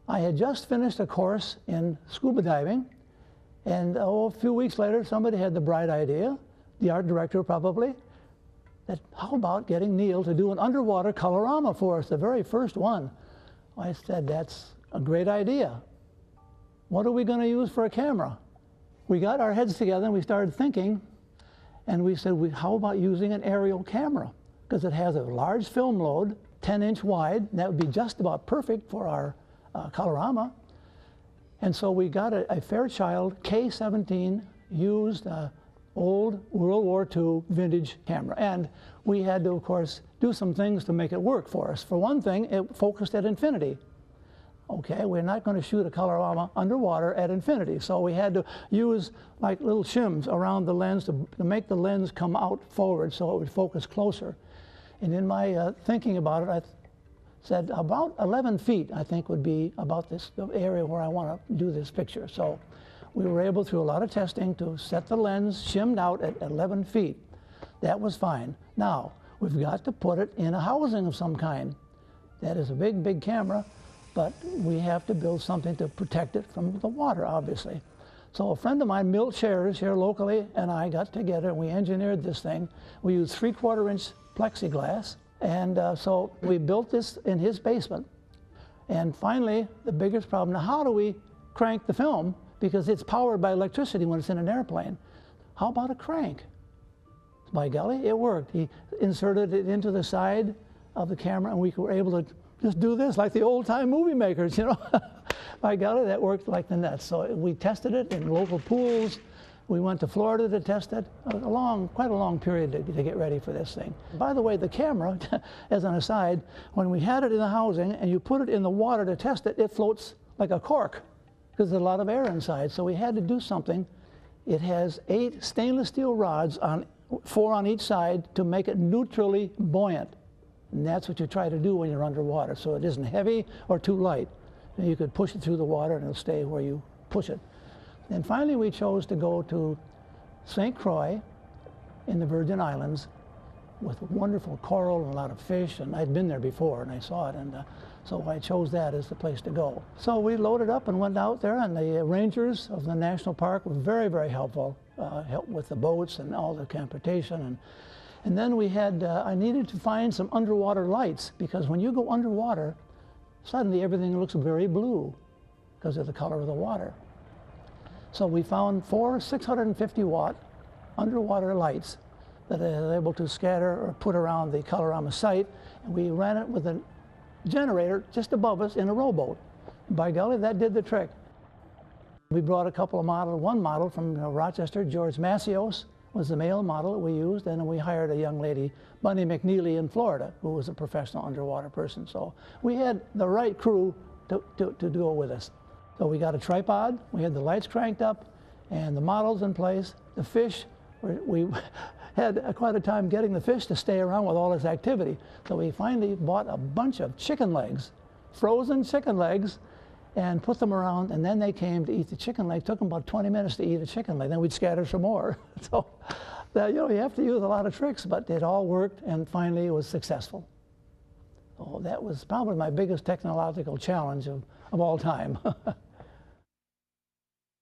I had just finished a course in scuba diving, and a few weeks later, somebody had the bright idea, the art director probably, that how about getting Neil to do an underwater colorama for us, the very first one. I said, that's a great idea. What are we going to use for a camera? We got our heads together and we started thinking, and we said, how about using an aerial camera? Because it has a large film load, 10-inch wide, and that would be just about perfect for our colorama. And so we got a Fairchild K17 used old World War II vintage camera. And we had to, of course, do some things to make it work for us. For one thing, it focused at infinity. Okay, we're not going to shoot a colorama underwater at infinity. So we had to use like little shims around the lens to make the lens come out forward so it would focus closer. And in my thinking about it, I said about 11 feet, I think, would be about this the area where I want to do this picture. So we were able, through a lot of testing, to set the lens shimmed out at 11 feet. That was fine. Now, we've got to put it in a housing of some kind. That is a big, big camera, but we have to build something to protect it from the water, obviously. So a friend of mine, Milt Shares, here locally, and I got together and we engineered this thing. We used 3/4-inch plexiglass, and so we built this in his basement. And finally, the biggest problem, now how do we crank the film? Because it's powered by electricity when it's in an airplane. How about a crank? By golly, it worked. He inserted it into the side of the camera, and we were able to just do this like the old-time movie makers, you know. By golly, that worked like the nuts. So we tested it in local pools. We went to Florida to test it. Quite a long period to get ready for this thing. By the way, the camera, as an aside, when we had it in the housing and you put it in the water to test it, it floats like a cork because there's a lot of air inside. So we had to do something. It has 8 stainless steel rods, 4 on each side, to make it neutrally buoyant. And that's what you try to do when you're underwater, so it isn't heavy or too light. And you could push it through the water and it'll stay where you push it. And finally we chose to go to St. Croix in the Virgin Islands with wonderful coral and a lot of fish, and I'd been there before and I saw it, and so I chose that as the place to go. So we loaded up and went out there, and the rangers of the national park were very, very helpful, helped with the boats and all the transportation. And then we had, I needed to find some underwater lights, because when you go underwater, suddenly everything looks very blue because of the color of the water. So we found 4 650-watt underwater lights that are able to scatter or put around the colorama site, and we ran it with a generator just above us in a rowboat. By golly, that did the trick. We brought a couple of models, one model from Rochester, George Macios was the male model that we used, and then we hired a young lady, Bunny McNeely in Florida, who was a professional underwater person. So we had the right crew to go with us. So we got a tripod, we had the lights cranked up, and the models in place. The fish, we had quite a time getting the fish to stay around with all this activity. So we finally bought a bunch of chicken legs, frozen chicken legs, and put them around, and then they came to eat the chicken leg. It took them about 20 minutes to eat a chicken leg, then we'd scatter some more. So, you know, you have to use a lot of tricks, but it all worked, and finally it was successful. So that was probably my biggest technological challenge of all time.